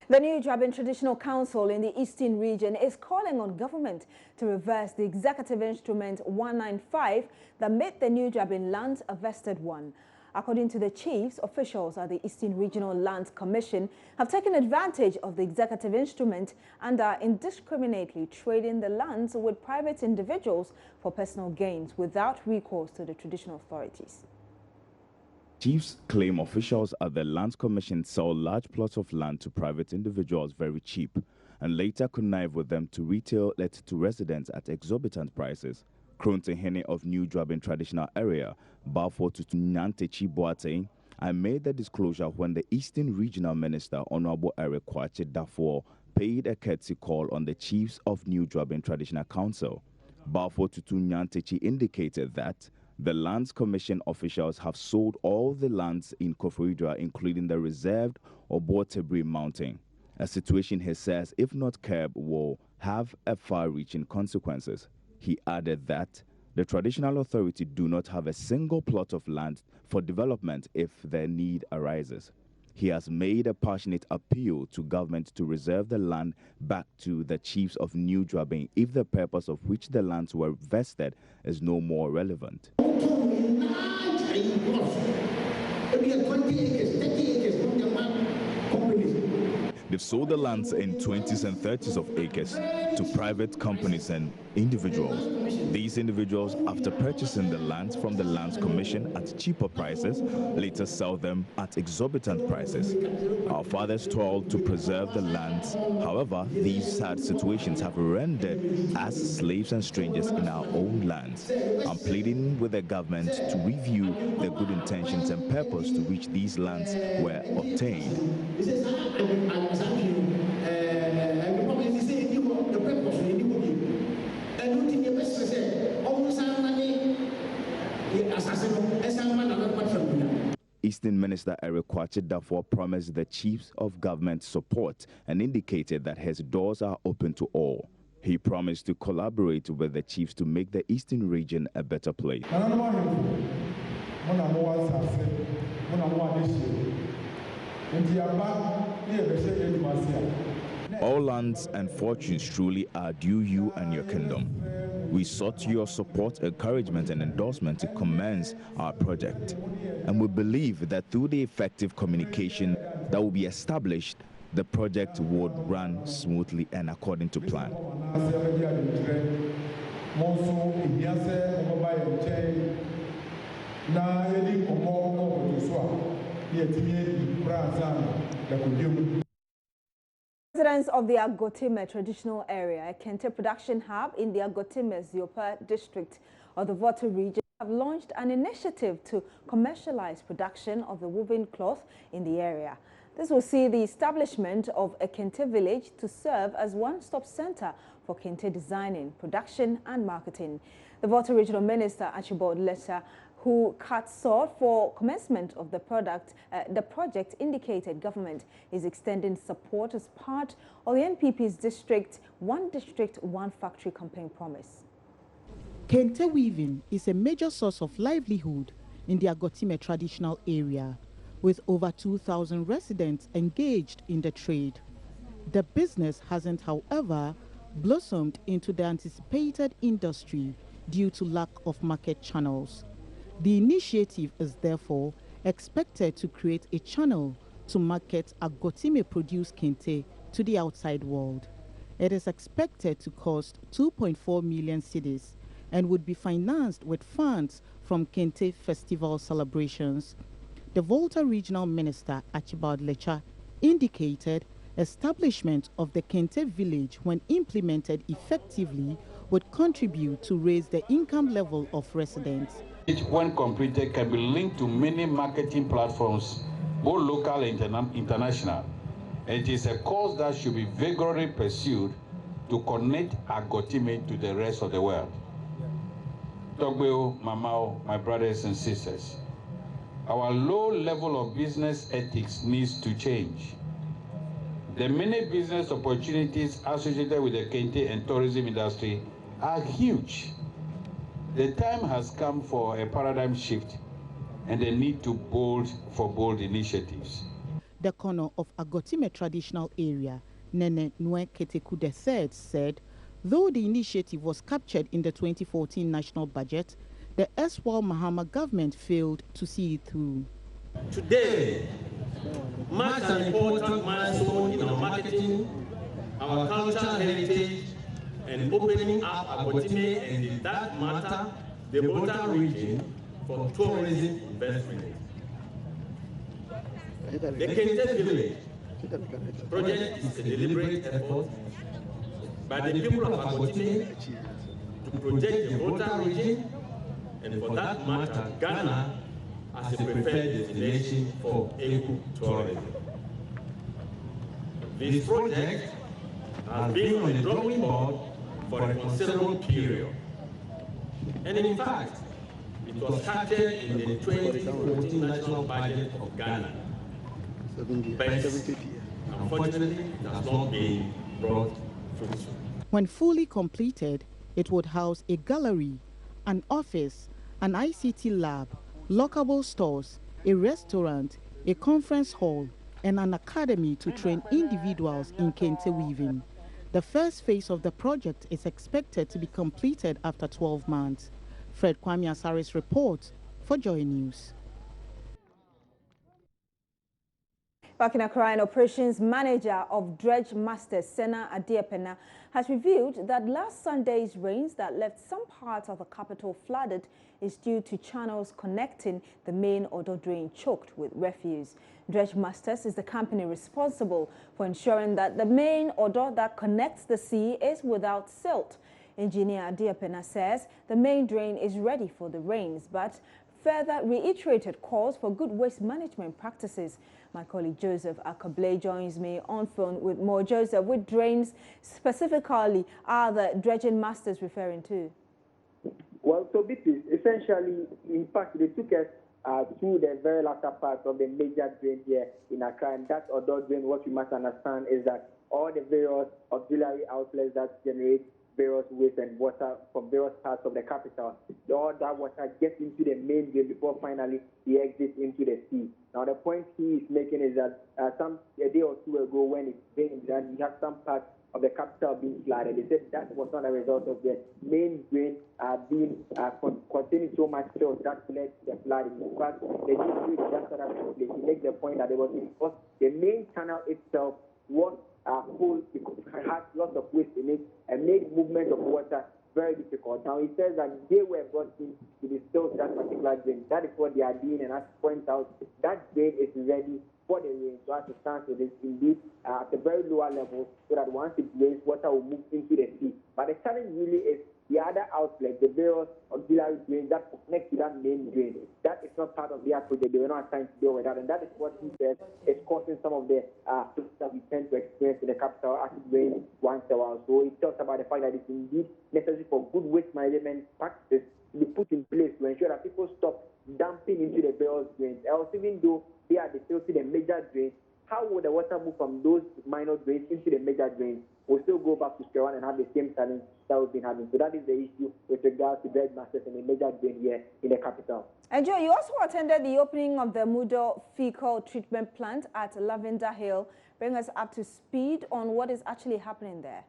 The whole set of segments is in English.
The New Drabin Traditional Council in the Eastern region is calling on government to reverse the Executive Instrument 195 that made the New Drabin lands a vested one. According to the chiefs, officials at the Eastern Regional Lands Commission have taken advantage of the executive instrument and are indiscriminately trading the lands with private individuals for personal gains without recourse to the traditional authorities. Chiefs claim officials at the Lands Commission sell large plots of land to private individuals very cheap and later connive with them to retail it to residents at exorbitant prices. Krontehene of New Drabin Traditional Area, Balfour Tutu Nyantechi Boateng, I made the disclosure when the Eastern Regional Minister, Honorable Eric Kwache Dafoe, paid a courtesy call on the chiefs of New Drabin Traditional Council. Balfour Tutu Nyantechi indicated that the Lands Commission officials have sold all the lands in Koforidua, including the reserved Obortebri Mountain, a situation he says, if not curbed, will have a far-reaching consequences. He added that the traditional authority do not have a single plot of land for development if the need arises. He has made a passionate appeal to government to reserve the land back to the chiefs of New Drabin if the purpose of which the lands were vested is no more relevant. They've sold the lands in 20s and 30s of acres to private companies and individuals. These individuals, after purchasing the lands from the Lands Commission at cheaper prices, later sell them at exorbitant prices. Our fathers toiled to preserve the lands. However, these sad situations have rendered us slaves and strangers in our own lands. I'm pleading with the government to review the good intentions and purpose to which these lands were obtained. Eastern Minister Eric Kwache Dafoe promised the chiefs of government support and indicated that his doors are open to all. He promised to collaborate with the chiefs to make the Eastern region a better place. All lands and fortunes truly are due you and your kingdom. We sought your support, encouragement, and endorsement to commence our project. And we believe that through the effective communication that will be established, the project would run smoothly and according to plan. Residents of the Agotime traditional area, a Kente production hub in the Agotime Ziopa district of the Volta region, have launched an initiative to commercialize production of the woven cloth in the area. This will see the establishment of a Kente village to serve as one-stop center for Kente designing, production and marketing. The Volta Regional Minister, Archibald Letcher, who cut short for commencement of the project, indicated government is extending support as part of the NPP's District, One Factory campaign promise. Kente weaving is a major source of livelihood in the Agotime traditional area, with over 2,000 residents engaged in the trade. The business hasn't, however, blossomed into the anticipated industry due to lack of market channels. The initiative is therefore expected to create a channel to market Agotime-produced Kente to the outside world. It is expected to cost 2.4 million cedis and would be financed with funds from Kente festival celebrations. The Volta Regional Minister, Archibald Letcher, indicated establishment of the Kente village, when implemented effectively, would contribute to raise the income level of residents. When completed, can be linked to many marketing platforms, both local and international. And it is a cause that should be vigorously pursued to connect Agotime to the rest of the world. Togbeo, Mamao, my brothers and sisters, our low level of business ethics needs to change. The many business opportunities associated with the Kente and tourism industry are huge. The time has come for a paradigm shift and the need to bold initiatives. the corner of Agotime traditional area, Nene Nwe Keteku III, said, though the initiative was captured in the 2014 national budget, the erstwhile Mahama government failed to see it through. Today marks an important milestone in our marketing, our cultural heritage, and opening up Agotime and in that matter, the Volta region for tourism investment. The Kente Village project is a deliberate effort by the people of Agotime to project the Volta region and for that matter, Ghana as a preferred destination for eco-tourism. This project has been on the drawing board for a considerable period. And in fact, it was started in the 2014 national budget of Ghana. But unfortunately, it has not been brought fruit. When fully completed, it would house a gallery, an office, an ICT lab, lockable stores, a restaurant, a conference hall, and an academy to train individuals in kente weaving. The first phase of the project is expected to be completed after 12 months. Fred Kwame Asaris reports for Joy News. Back in Accra, an operations manager of Dredge Masters, Sena Adiapena, has revealed that last Sunday's rains that left some parts of the capital flooded is due to channels connecting the main Odo drain choked with refuse. Dredge Masters is the company responsible for ensuring that the main Odo that connects the sea is without silt. Engineer Adiapena says the main drain is ready for the rains, but further reiterated calls for good waste management practices. My colleague Joseph Akable joins me on phone with more. Joseph, which drains specifically are the dredging masters referring to? Well, so this is essentially, in fact, they took us to the very latter part of the major drain here in Accra, and that Odo drain, what you must understand is that all the various auxiliary outlets that generate various waste and water from various parts of the capital, all that water gets into the main drain before finally it exits into the sea. Now, the point he is making is that a day or two ago, when it rained, and we have some parts of the capital being flooded. They said that was not a result of the main drain being containing so much silt that led to the flooding. In fact, the district just sort of he makes the point that it was because the main channel itself was full, had lots of waste in it, and made movement of water very difficult. Now, he says that they were brought in to distill that particular drain. That is what they are doing, and as he points out, that drain is ready for the rain. So as it stands, it is indeed at a very lower level, so that once it rains, water will move into the sea. But the challenge really is the other outlet, the various auxiliary drains that connect to that main drain. That is not part of their project. They were not assigned to deal with that, and that is what he says is causing some of the that we tend to experience in the capital as it rains once in a while. So he talks about the fact that it's indeed necessary for good waste management practices to be put in place to ensure that people stop dumping into the various drains. Else, even though they are the major drains, how will the water move from those minor drains into the major drains? We'll still go back to square one and have the same challenge that we've been having. So that is the issue with regards to dredge masters and the major drain here in the capital. And Joe, you also attended the opening of the Mudo Fecal Treatment Plant at Lavender Hill. Bring us up to speed on what is actually happening there.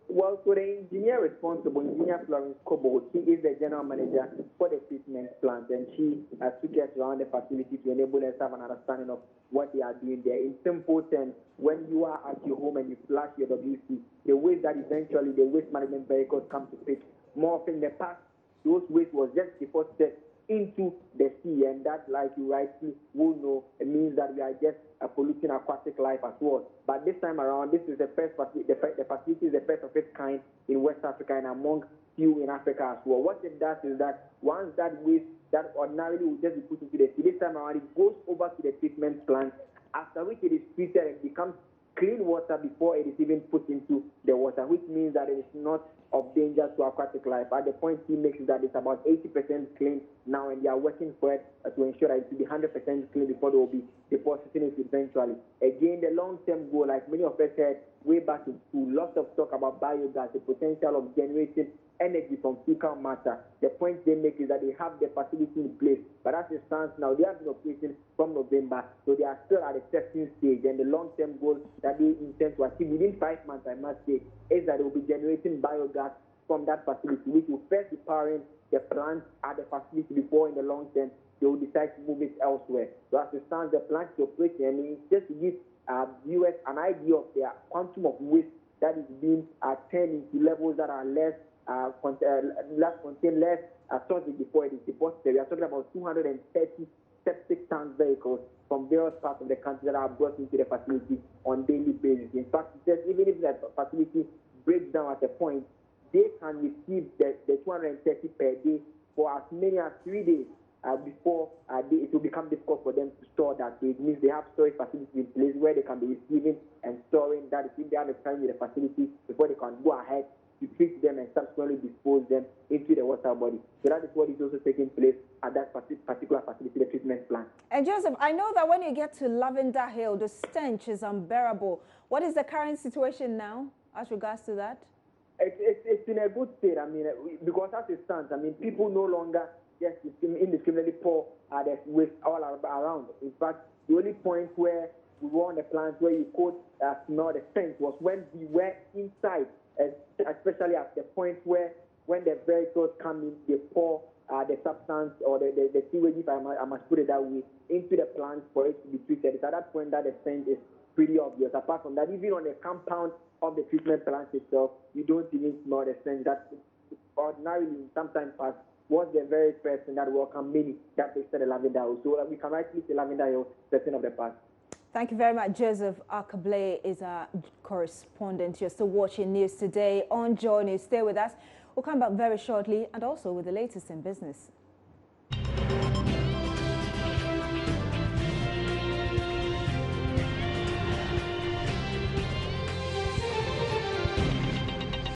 Well, so the engineer responsible, Engineer Florence Kobo, she is the general manager for the treatment plant, and she took us around the facility to enable us to have an understanding of what they are doing there. In simple terms, when you are at your home and you flush your WC, the waste that eventually the waste management vehicles come to pick, more often in the past, those waste was just deposited into the sea, and that, like you rightly will know, it means that we are just polluting aquatic life as well. But this time around, this is the first facility, the facility is the first of its kind in West Africa and among few in Africa as well. What it does is that once that waste that ordinarily would just be put into the sea, this time around it goes over to the treatment plant, after which it is treated and becomes clean water before it is even put into the water, which means that it is not of danger to aquatic life. At the point he makes is that it's about 80% clean now, and they are working for it to ensure that it will be 100% clean before they will be depositing it eventually. Again, the long-term goal, like many of us said way back in school, lots of talk about biogas, the potential of generating energy from fecal matter. The point they make is that they have the facility in place, but as it stands now, they have been operating from November, so they are still at the testing stage. And the long-term goal that they intend to achieve within 5 months, I must say, is that they will be generating biogas from that facility, which will first be powering the plant at the facility before, in the long term, they will decide to move it elsewhere. So as it stands, the plant is operating, and just to give viewers an idea of the quantum of waste that is being turned into levels that are less toxic before it is deposited. We are talking about 230 septic tank vehicles from various parts of the country that are brought into the facility on daily basis. In fact, even if the facility breaks down at a point, they can receive the 230 per day for as many as 3 days before it will become difficult for them to store that. So it means they have storage facilities in place where they can be receiving and storing that if they have a time with the facility before they can go ahead to treat them and subsequently dispose them into the water body. So that is what is also taking place at that particular facility, the treatment plant. And Joseph, I know that when you get to Lavender Hill, the stench is unbearable. What is the current situation now as regards to that? It's in a good state. I mean, because as it stands, I mean, people no longer just indiscriminately pour their waste all around. In fact, the only point where we were on the plant where you could smell the stench was when we were inside, especially at the point where when the vehicles come in, they pour the substance or the sewage, if I must put it that way, into the plant for it to be treated. It's at that point that the stench is pretty obvious. Apart from that, even on the compound of the treatment plant itself, you don't even smell the stench that ordinarily sometimes past was the very person that welcomed many that visited the Lavender Hill. So we can rightly say Lavender Hill, person of the past. Thank you very much. Joseph Akablay is our correspondent. You're still watching News Today on Joy News. Stay with us. We'll come back very shortly and also with the latest in business.